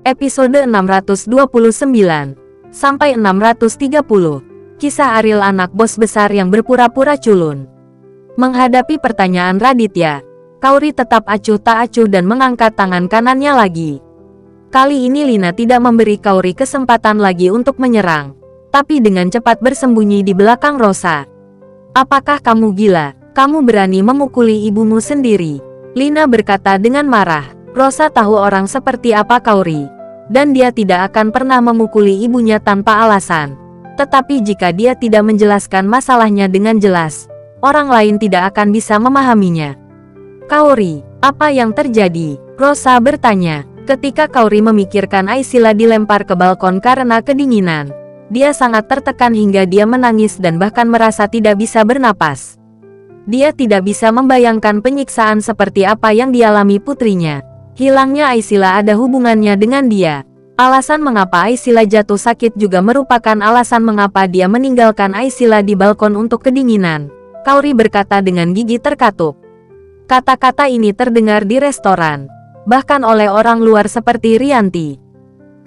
Episode 629 sampai 630. Kisah Ariel, anak bos besar yang berpura-pura culun. Menghadapi pertanyaan Raditya, Kauri tetap acuh tak acuh dan mengangkat tangan kanannya lagi. Kali ini Lina tidak memberi Kauri kesempatan lagi untuk menyerang, tapi dengan cepat bersembunyi di belakang Rosa. "Apakah kamu gila? Kamu berani memukuli ibumu sendiri?" Lina berkata dengan marah. Rosa tahu orang seperti apa Kauri, dan dia tidak akan pernah memukuli ibunya tanpa alasan. Tetapi jika dia tidak menjelaskan masalahnya dengan jelas, orang lain tidak akan bisa memahaminya. "Kauri, apa yang terjadi?" Rosa bertanya. Ketika Kauri memikirkan Aisila dilempar ke balkon karena kedinginan, dia sangat tertekan hingga dia menangis dan bahkan merasa tidak bisa bernapas. Dia tidak bisa membayangkan penyiksaan seperti apa yang dialami putrinya. Hilangnya Aisila ada hubungannya dengan dia. Alasan mengapa Aisila jatuh sakit juga merupakan alasan mengapa dia meninggalkan Aisila di balkon untuk kedinginan. Kauri berkata dengan gigi terkatup. Kata-kata ini terdengar di restoran, bahkan oleh orang luar seperti Rianti.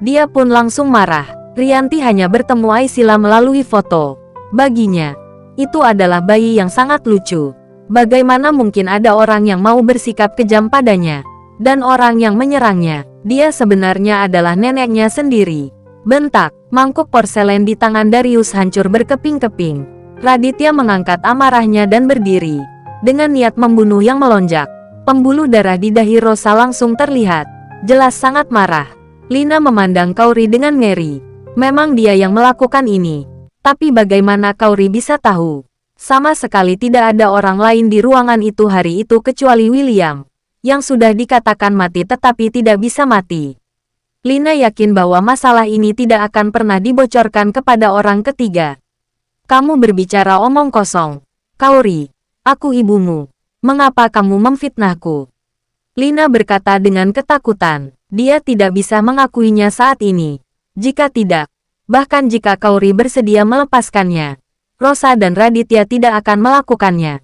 Dia pun langsung marah. Rianti hanya bertemu Aisila melalui foto. Baginya, itu adalah bayi yang sangat lucu. Bagaimana mungkin ada orang yang mau bersikap kejam padanya? Dan orang yang menyerangnya, dia sebenarnya adalah neneknya sendiri. Bentak, mangkuk porselen di tangan Darius hancur berkeping-keping. Raditya mengangkat amarahnya dan berdiri, dengan niat membunuh yang melonjak. Pembuluh darah di dahi Rosa langsung terlihat, jelas sangat marah. Lina memandang Kauri dengan ngeri. Memang dia yang melakukan ini. Tapi bagaimana Kauri bisa tahu? Sama sekali tidak ada orang lain di ruangan itu hari itu kecuali William, yang sudah dikatakan mati tetapi tidak bisa mati. Lina yakin bahwa masalah ini tidak akan pernah dibocorkan kepada orang ketiga. "Kamu berbicara omong kosong. Kauri, aku ibumu. Mengapa kamu memfitnahku?" Lina berkata dengan ketakutan. Dia tidak bisa mengakuinya saat ini. Jika tidak, bahkan jika Kauri bersedia melepaskannya, Rosa dan Raditya tidak akan melakukannya.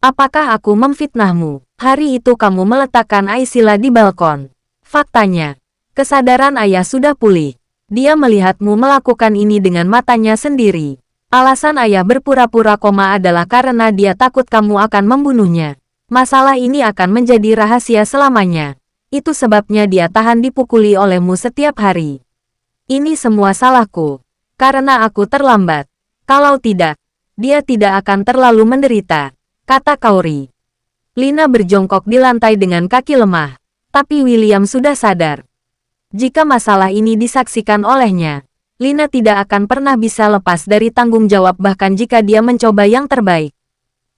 "Apakah aku memfitnahmu? Hari itu kamu meletakkan Aisila di balkon." Faktanya, kesadaran ayah sudah pulih. Dia melihatmu melakukan ini dengan matanya sendiri. Alasan ayah berpura-pura koma adalah karena dia takut kamu akan membunuhnya. Masalah ini akan menjadi rahasia selamanya. Itu sebabnya dia tahan dipukuli olehmu setiap hari. "Ini semua salahku, karena aku terlambat. Kalau tidak, dia tidak akan terlalu menderita," kata Kauri. Lina berjongkok di lantai dengan kaki lemah, tapi William sudah sadar. Jika masalah ini disaksikan olehnya, Lina tidak akan pernah bisa lepas dari tanggung jawab bahkan jika dia mencoba yang terbaik.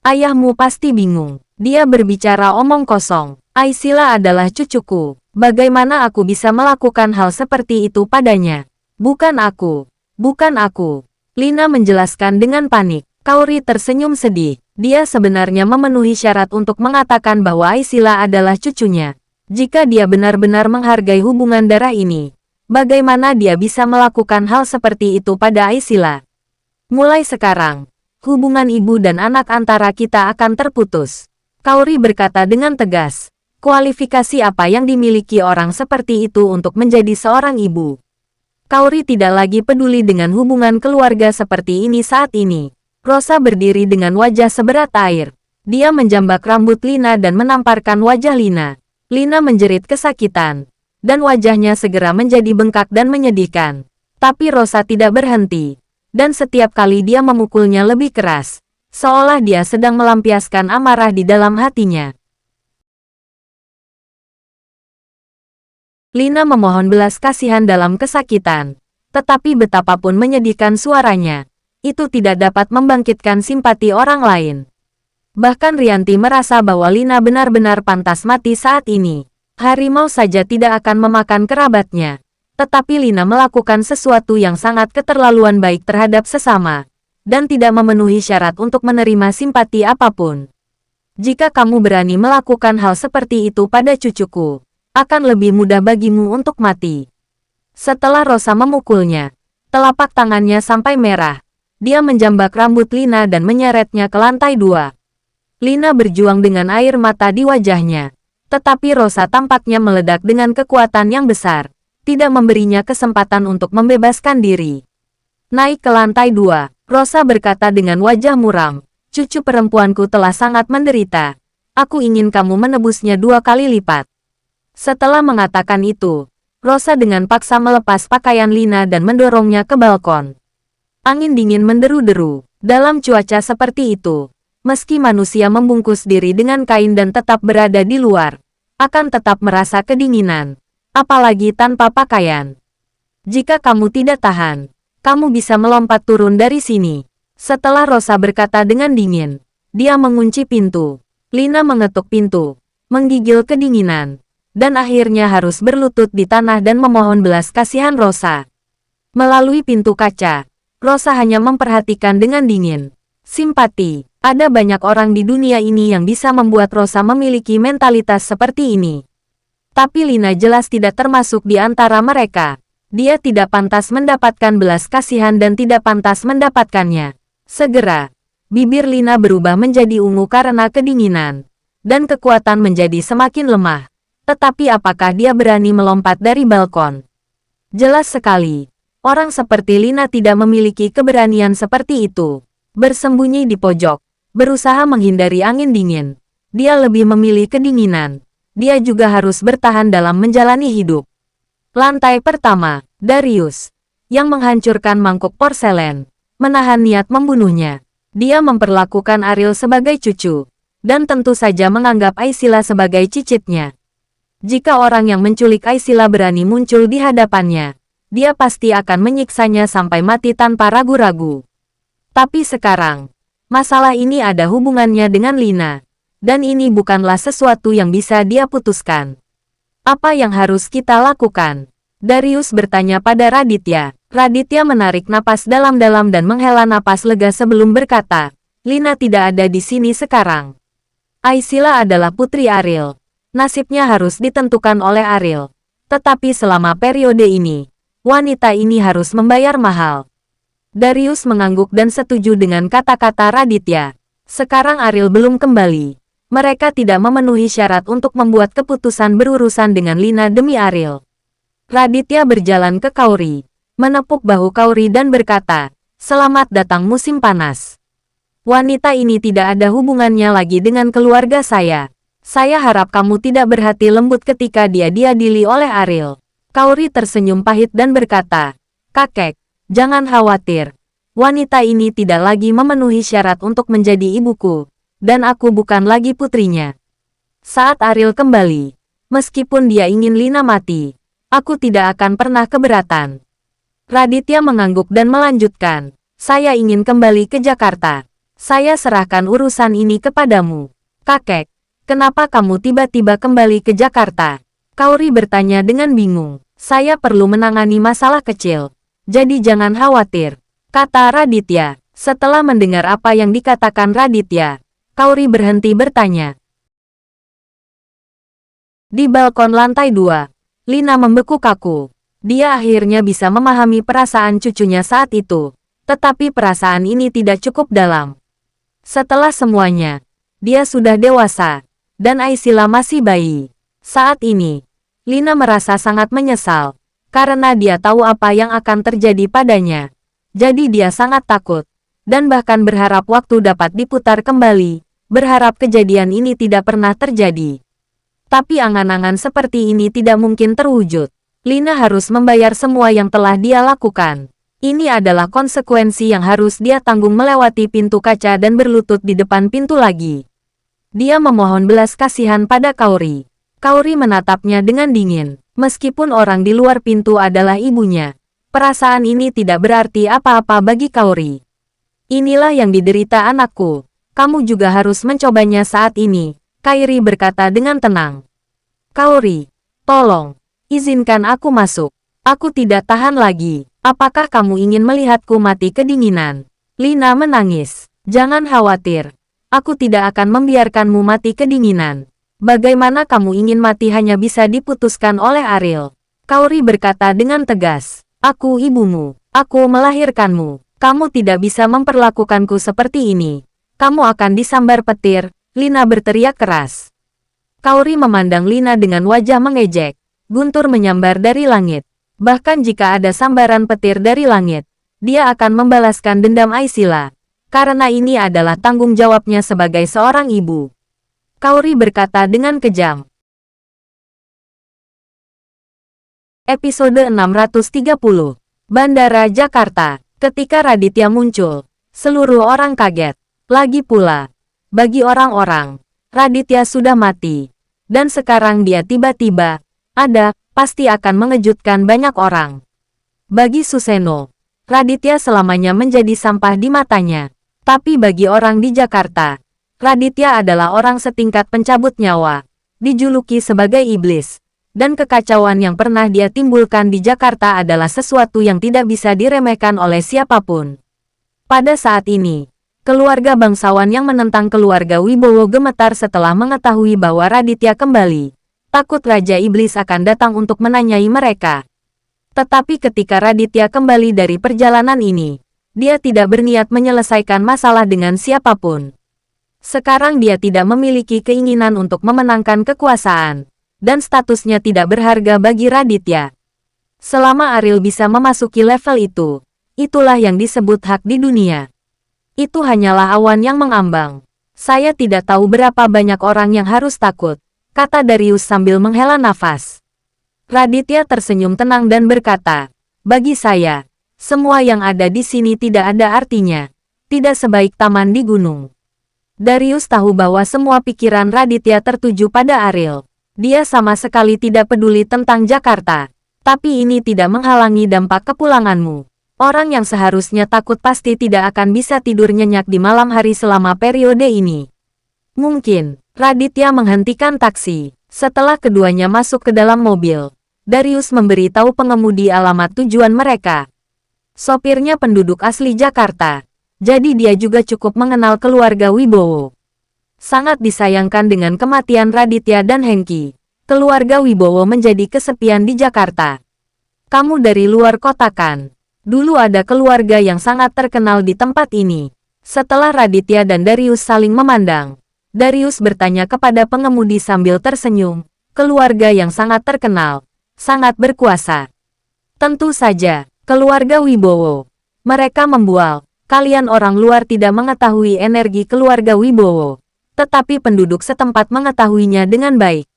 "Ayahmu pasti bingung. Dia berbicara omong kosong. Aisila adalah cucuku. Bagaimana aku bisa melakukan hal seperti itu padanya? Bukan aku. Bukan aku." Lina menjelaskan dengan panik. Kauri tersenyum sedih. Dia sebenarnya memenuhi syarat untuk mengatakan bahwa Aisila adalah cucunya. Jika dia benar-benar menghargai hubungan darah ini, bagaimana dia bisa melakukan hal seperti itu pada Aisila? "Mulai sekarang, hubungan ibu dan anak antara kita akan terputus," Kauri berkata dengan tegas. Kualifikasi apa yang dimiliki orang seperti itu untuk menjadi seorang ibu? Kauri tidak lagi peduli dengan hubungan keluarga seperti ini saat ini. Rosa berdiri dengan wajah seberat air. Dia menjambak rambut Lina dan menamparkan wajah Lina. Lina menjerit kesakitan, dan wajahnya segera menjadi bengkak dan menyedihkan. Tapi Rosa tidak berhenti, dan setiap kali dia memukulnya lebih keras, seolah dia sedang melampiaskan amarah di dalam hatinya. Lina memohon belas kasihan dalam kesakitan, tetapi betapapun menyedihkan suaranya, itu tidak dapat membangkitkan simpati orang lain. Bahkan Rianti merasa bahwa Lina benar-benar pantas mati saat ini. Harimau saja tidak akan memakan kerabatnya. Tetapi Lina melakukan sesuatu yang sangat keterlaluan baik terhadap sesama, dan tidak memenuhi syarat untuk menerima simpati apapun. "Jika kamu berani melakukan hal seperti itu pada cucuku, akan lebih mudah bagimu untuk mati." Setelah Rosa memukulnya, telapak tangannya sampai merah. Dia menjambak rambut Lina dan menyeretnya ke lantai 2. Lina berjuang dengan air mata di wajahnya. Tetapi Rosa tampaknya meledak dengan kekuatan yang besar. tidak memberinya kesempatan untuk membebaskan diri. Naik ke lantai 2, Rosa berkata dengan wajah muram, cucu perempuanku telah sangat menderita. Aku ingin kamu menebusnya 2 kali lipat. Setelah mengatakan itu, Rosa dengan paksa melepas pakaian Lina dan mendorongnya ke balkon. Angin dingin menderu-deru. Dalam cuaca seperti itu, meski manusia membungkus diri dengan kain dan tetap berada di luar, akan tetap merasa kedinginan, apalagi tanpa pakaian. Jika kamu tidak tahan, kamu bisa melompat turun dari sini. Setelah Rosa berkata dengan dingin, dia mengunci pintu. Lina mengetuk pintu, menggigil kedinginan, dan akhirnya harus berlutut di tanah dan memohon belas kasihan Rosa. Melalui pintu kaca, Rosa hanya memperhatikan dengan dingin. Simpati. Ada banyak orang di dunia ini yang bisa membuat Rosa memiliki mentalitas seperti ini. Tapi Lina jelas tidak termasuk di antara mereka. Dia tidak pantas mendapatkan belas kasihan dan tidak pantas mendapatkannya. Segera, bibir Lina berubah menjadi ungu karena kedinginan, dan kekuatan menjadi semakin lemah. Tetapi apakah dia berani melompat dari balkon? Jelas sekali, orang seperti Lina tidak memiliki keberanian seperti itu. Bersembunyi di pojok, berusaha menghindari angin dingin. Dia lebih memilih kedinginan. Dia juga harus bertahan dalam menjalani hidup. Lantai pertama, Darius, yang menghancurkan mangkuk porselen, menahan niat membunuhnya. Dia memperlakukan Ariel sebagai cucu, dan tentu saja menganggap Aisila sebagai cicitnya. Jika orang yang menculik Aisila berani muncul di hadapannya, dia pasti akan menyiksanya sampai mati tanpa ragu-ragu. Tapi sekarang, masalah ini ada hubungannya dengan Lina, dan ini bukanlah sesuatu yang bisa dia putuskan. Apa yang harus kita lakukan? Darius bertanya pada Raditya. Raditya menarik napas dalam-dalam dan menghela napas lega sebelum berkata, Lina tidak ada di sini sekarang. Aisila adalah putri Ariel. Nasibnya harus ditentukan oleh Ariel. Tetapi selama periode ini, wanita ini harus membayar mahal. Darius mengangguk dan setuju dengan kata-kata Raditya. Sekarang Ariel belum kembali. Mereka tidak memenuhi syarat untuk membuat keputusan berurusan dengan Lina demi Ariel. Raditya berjalan ke Kauri, menepuk bahu Kauri dan berkata, selamat datang musim panas. Wanita ini tidak ada hubungannya lagi dengan keluarga saya. Saya harap kamu tidak berhati lembut ketika dia diadili oleh Ariel. Kauri tersenyum pahit dan berkata, kakek, jangan khawatir. Wanita ini tidak lagi memenuhi syarat untuk menjadi ibuku, dan aku bukan lagi putrinya. Saat Ariel kembali, meskipun dia ingin Lina mati, aku tidak akan pernah keberatan. Raditya mengangguk dan melanjutkan, saya ingin kembali ke Jakarta. Saya serahkan urusan ini kepadamu. Kakek, kenapa kamu tiba-tiba kembali ke Jakarta? Kauri bertanya dengan bingung. Saya perlu menangani masalah kecil. Jadi jangan khawatir, kata Raditya. Setelah mendengar apa yang dikatakan Raditya, Kauri berhenti bertanya. Di balkon lantai 2, Lina membekuk kaku. Dia akhirnya bisa memahami perasaan cucunya saat itu, tetapi perasaan ini tidak cukup dalam. Setelah semuanya, dia sudah dewasa, dan Aisila masih bayi. Saat ini, Lina merasa sangat menyesal, karena dia tahu apa yang akan terjadi padanya. Jadi dia sangat takut, dan bahkan berharap waktu dapat diputar kembali, berharap kejadian ini tidak pernah terjadi. Tapi angan-angan seperti ini tidak mungkin terwujud. Lina harus membayar semua yang telah dia lakukan. Ini adalah konsekuensi yang harus dia tanggung melewati pintu kaca dan berlutut di depan pintu lagi. Dia memohon belas kasihan pada Kauri. Kauri menatapnya dengan dingin. Meskipun orang di luar pintu adalah ibunya, perasaan ini tidak berarti apa-apa bagi Kauri. Inilah yang diderita anakku. Kamu juga harus mencobanya saat ini, Kairi berkata dengan tenang. Kauri, tolong, izinkan aku masuk. Aku tidak tahan lagi. Apakah kamu ingin melihatku mati kedinginan? Lina menangis. Jangan khawatir. Aku tidak akan membiarkanmu mati kedinginan. Bagaimana kamu ingin mati hanya bisa diputuskan oleh Ariel? Kauri berkata dengan tegas. Aku ibumu. Aku melahirkanmu. Kamu tidak bisa memperlakukanku seperti ini. Kamu akan disambar petir. Lina berteriak keras. Kauri memandang Lina dengan wajah mengejek. Guntur menyambar dari langit. Bahkan jika ada sambaran petir dari langit, dia akan membalaskan dendam Aisila. Karena ini adalah tanggung jawabnya sebagai seorang ibu. Kaori berkata dengan kejam. Episode 630. Bandara Jakarta. Ketika Raditya muncul, seluruh orang kaget. Lagi pula, bagi orang-orang, Raditya sudah mati. Dan sekarang dia tiba-tiba ada, pasti akan mengejutkan banyak orang. Bagi Suseno, Raditya selamanya menjadi sampah di matanya. Tapi bagi orang di Jakarta, Raditya adalah orang setingkat pencabut nyawa, dijuluki sebagai iblis. Dan kekacauan yang pernah dia timbulkan di Jakarta adalah sesuatu yang tidak bisa diremehkan oleh siapapun. Pada saat ini, keluarga bangsawan yang menentang keluarga Wibowo gemetar setelah mengetahui bahwa Raditya kembali. Takut Raja Iblis akan datang untuk menanyai mereka. Tetapi ketika Raditya kembali dari perjalanan ini, dia tidak berniat menyelesaikan masalah dengan siapapun. Sekarang dia tidak memiliki keinginan untuk memenangkan kekuasaan, dan statusnya tidak berharga bagi Raditya. Selama Aril bisa memasuki level itu, itulah yang disebut hak di dunia. Itu hanyalah awan yang mengambang. Saya tidak tahu berapa banyak orang yang harus takut, kata Darius sambil menghela nafas. Raditya tersenyum tenang dan berkata, bagi saya, semua yang ada di sini tidak ada artinya. Tidak sebaik taman di gunung. Darius tahu bahwa semua pikiran Raditya tertuju pada Aril. Dia sama sekali tidak peduli tentang Jakarta. Tapi ini tidak menghalangi dampak kepulanganmu. Orang yang seharusnya takut pasti tidak akan bisa tidur nyenyak di malam hari selama periode ini. Mungkin, Raditya menghentikan taksi. Setelah keduanya masuk ke dalam mobil, Darius memberitahu pengemudi alamat tujuan mereka. Sopirnya penduduk asli Jakarta, jadi dia juga cukup mengenal keluarga Wibowo. Sangat disayangkan dengan kematian Raditya dan Hengki, keluarga Wibowo menjadi kesepian di Jakarta. Kamu dari luar kota kan? Dulu ada keluarga yang sangat terkenal di tempat ini. Setelah Raditya dan Darius saling memandang, Darius bertanya kepada pengemudi sambil tersenyum, keluarga yang sangat terkenal, sangat berkuasa. Tentu saja. Keluarga Wibowo. Mereka membual. Kalian orang luar tidak mengetahui energi keluarga Wibowo. Tetapi penduduk setempat mengetahuinya dengan baik.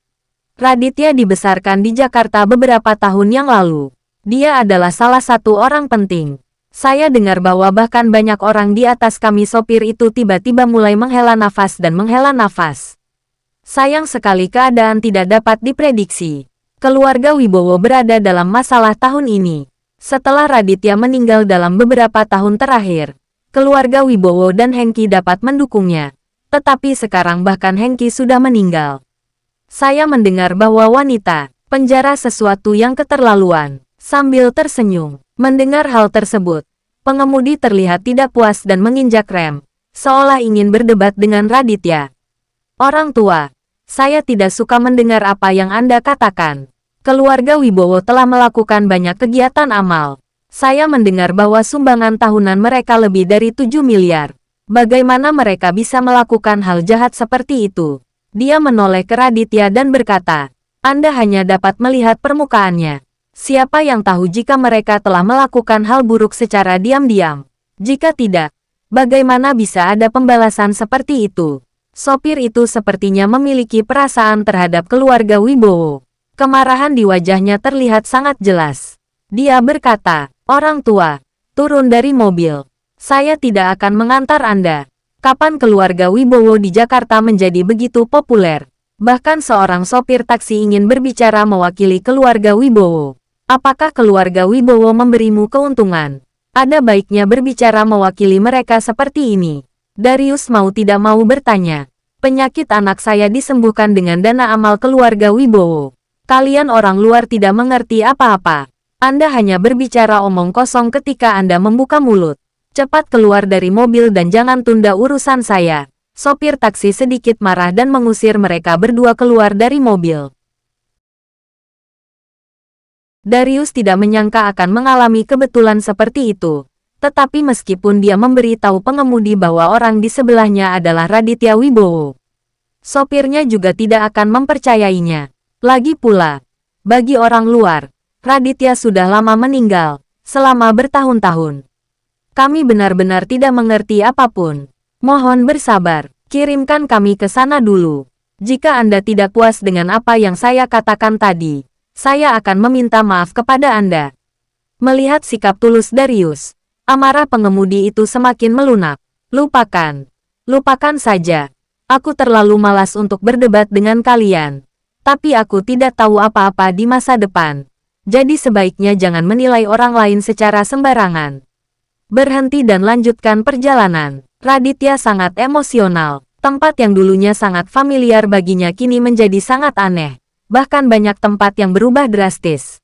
Raditya dibesarkan di Jakarta beberapa tahun yang lalu. Dia adalah salah satu orang penting. Saya dengar bahwa bahkan banyak orang di atas kami sopir itu tiba-tiba mulai menghela nafas dan menghela nafas. Sayang sekali keadaan tidak dapat diprediksi. Keluarga Wibowo berada dalam masalah tahun ini. Setelah Raditya meninggal dalam beberapa tahun terakhir, keluarga Wibowo dan Hengki dapat mendukungnya. Tetapi sekarang bahkan Hengki sudah meninggal. Saya mendengar bahwa wanita penjara sesuatu yang keterlaluan. Sambil tersenyum, mendengar hal tersebut, pengemudi terlihat tidak puas dan menginjak rem, seolah ingin berdebat dengan Raditya. Orang tua, saya tidak suka mendengar apa yang Anda katakan. Keluarga Wibowo telah melakukan banyak kegiatan amal. Saya mendengar bahwa sumbangan tahunan mereka lebih dari 7 miliar. Bagaimana mereka bisa melakukan hal jahat seperti itu? Dia menoleh ke Raditya dan berkata, Anda hanya dapat melihat permukaannya. Siapa yang tahu jika mereka telah melakukan hal buruk secara diam-diam? Jika tidak, bagaimana bisa ada pembalasan seperti itu? Sopir itu sepertinya memiliki perasaan terhadap keluarga Wibowo. Kemarahan di wajahnya terlihat sangat jelas. Dia berkata, orang tua, turun dari mobil. Saya tidak akan mengantar Anda. Kapan keluarga Wibowo di Jakarta menjadi begitu populer? Bahkan seorang sopir taksi ingin berbicara mewakili keluarga Wibowo. Apakah keluarga Wibowo memberimu keuntungan? Ada baiknya berbicara mewakili mereka seperti ini. Darius mau tidak mau bertanya. Penyakit anak saya disembuhkan dengan dana amal keluarga Wibowo. Kalian orang luar tidak mengerti apa-apa. Anda hanya berbicara omong kosong ketika Anda membuka mulut. Cepat keluar dari mobil dan jangan tunda urusan saya. Sopir taksi sedikit marah dan mengusir mereka berdua keluar dari mobil. Darius tidak menyangka akan mengalami kebetulan seperti itu. Tetapi meskipun dia memberitahu pengemudi bahwa orang di sebelahnya adalah Raditya Wibowo, sopirnya juga tidak akan mempercayainya. Lagi pula, bagi orang luar, Raditya sudah lama meninggal, selama bertahun-tahun. Kami benar-benar tidak mengerti apapun. Mohon bersabar, kirimkan kami ke sana dulu. Jika Anda tidak puas dengan apa yang saya katakan tadi, saya akan meminta maaf kepada Anda. Melihat sikap tulus Darius, amarah pengemudi itu semakin melunak. Lupakan saja. Aku terlalu malas untuk berdebat dengan kalian. Tapi aku tidak tahu apa-apa di masa depan. Jadi sebaiknya jangan menilai orang lain secara sembarangan. Berhenti dan lanjutkan perjalanan. Raditya sangat emosional. Tempat yang dulunya sangat familiar baginya kini menjadi sangat aneh. Bahkan banyak tempat yang berubah drastis.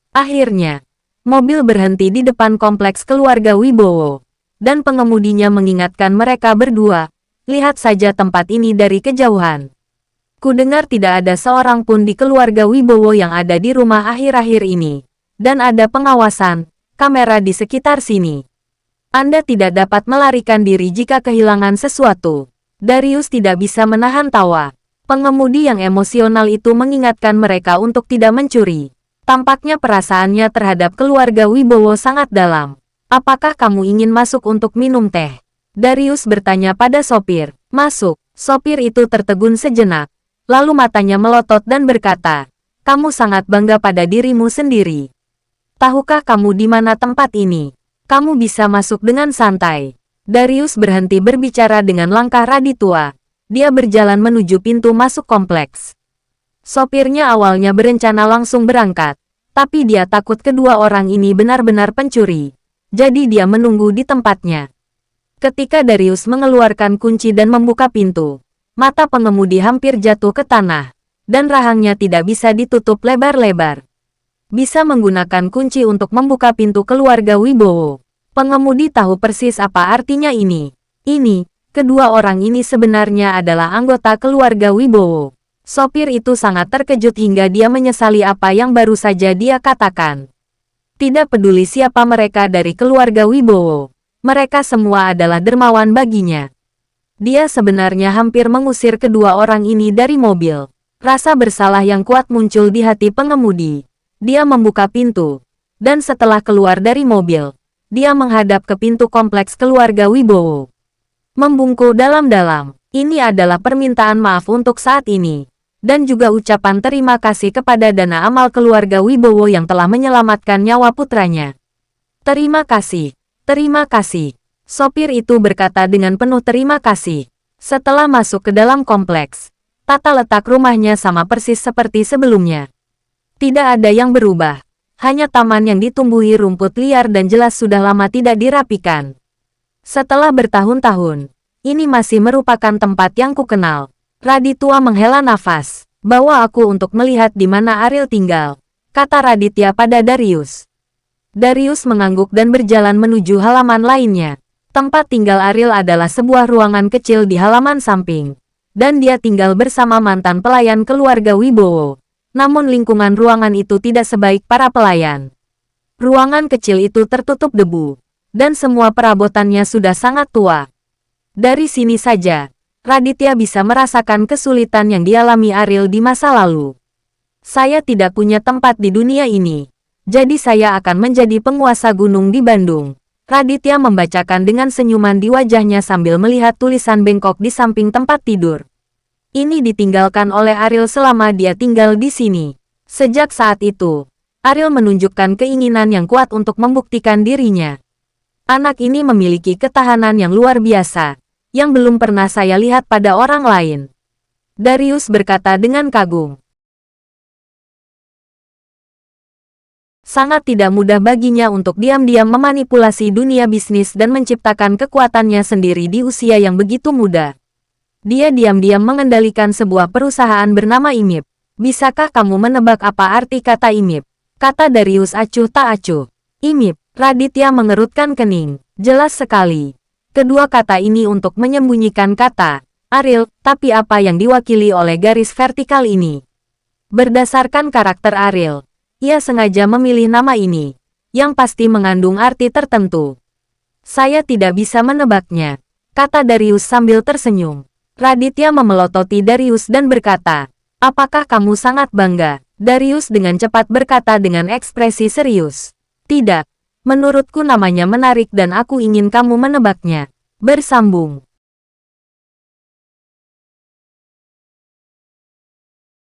Akhirnya, mobil berhenti di depan kompleks keluarga Wibowo. Dan pengemudinya mengingatkan mereka berdua. Lihat saja tempat ini dari kejauhan. Kudengar tidak ada seorang pun di keluarga Wibowo yang ada di rumah akhir-akhir ini. Dan ada pengawasan, kamera di sekitar sini. Anda tidak dapat melarikan diri jika kehilangan sesuatu. Darius tidak bisa menahan tawa. Pengemudi yang emosional itu mengingatkan mereka untuk tidak mencuri. Tampaknya perasaannya terhadap keluarga Wibowo sangat dalam. Apakah kamu ingin masuk untuk minum teh? Darius bertanya pada sopir. Masuk. Sopir itu tertegun sejenak. Lalu matanya melotot dan berkata, kamu sangat bangga pada dirimu sendiri. Tahukah kamu di mana tempat ini? Kamu bisa masuk dengan santai. Darius berhenti berbicara dengan langkah Raditya. Dia berjalan menuju pintu masuk kompleks. Sopirnya awalnya berencana langsung berangkat. Tapi dia takut kedua orang ini benar-benar pencuri. Jadi dia menunggu di tempatnya. Ketika Darius mengeluarkan kunci dan membuka pintu, mata pengemudi hampir jatuh ke tanah, dan rahangnya tidak bisa ditutup lebar-lebar. Bisa menggunakan kunci untuk membuka pintu keluarga Wibowo. Pengemudi tahu persis apa artinya ini. Kedua orang ini sebenarnya adalah anggota keluarga Wibowo. Sopir itu sangat terkejut hingga dia menyesali apa yang baru saja dia katakan. Tidak peduli siapa mereka dari keluarga Wibowo, mereka semua adalah dermawan baginya. Dia sebenarnya hampir mengusir kedua orang ini dari mobil. Rasa bersalah yang kuat muncul di hati pengemudi. Dia membuka pintu. Dan setelah keluar dari mobil, dia menghadap ke pintu kompleks keluarga Wibowo. Membungkuk dalam-dalam. Ini adalah permintaan maaf untuk saat ini. Dan juga ucapan terima kasih kepada dana amal keluarga Wibowo yang telah menyelamatkan nyawa putranya. Terima kasih. Terima kasih. Sopir itu berkata dengan penuh terima kasih. Setelah masuk ke dalam kompleks, tata letak rumahnya sama persis seperti sebelumnya. Tidak ada yang berubah. Hanya taman yang ditumbuhi rumput liar dan jelas sudah lama tidak dirapikan. Setelah bertahun-tahun, ini masih merupakan tempat yang kukenal. Raditya menghela nafas. Bawa aku untuk melihat di mana Ariel tinggal, kata Raditya pada Darius. Darius mengangguk dan berjalan menuju halaman lainnya. Tempat tinggal Ariel adalah sebuah ruangan kecil di halaman samping. Dan dia tinggal bersama mantan pelayan keluarga Wibowo. Namun lingkungan ruangan itu tidak sebaik para pelayan. Ruangan kecil itu tertutup debu. Dan semua perabotannya sudah sangat tua. Dari sini saja, Raditya bisa merasakan kesulitan yang dialami Ariel di masa lalu. Saya tidak punya tempat di dunia ini. Jadi saya akan menjadi penguasa gunung di Bandung. Raditya membacakan dengan senyuman di wajahnya sambil melihat tulisan bengkok di samping tempat tidur. Ini ditinggalkan oleh Ariel selama dia tinggal di sini. Sejak saat itu, Ariel menunjukkan keinginan yang kuat untuk membuktikan dirinya. Anak ini memiliki ketahanan yang luar biasa, yang belum pernah saya lihat pada orang lain. Darius berkata dengan kagum. Sangat tidak mudah baginya untuk diam-diam memanipulasi dunia bisnis dan menciptakan kekuatannya sendiri di usia yang begitu muda. Dia diam-diam mengendalikan sebuah perusahaan bernama IMIP. Bisakah kamu menebak apa arti kata IMIP? Kata Darius acuh tak acuh. IMIP, Raditya mengerutkan kening. Jelas sekali. Kedua kata ini untuk menyembunyikan kata Ariel, tapi apa yang diwakili oleh garis vertikal ini? Berdasarkan karakter Ariel, ia sengaja memilih nama ini, yang pasti mengandung arti tertentu. Saya tidak bisa menebaknya, kata Darius sambil tersenyum. Raditya memelototi Darius dan berkata, Apakah kamu sangat bangga? Darius dengan cepat berkata dengan ekspresi serius. Tidak. Menurutku namanya menarik dan aku ingin kamu menebaknya. Bersambung.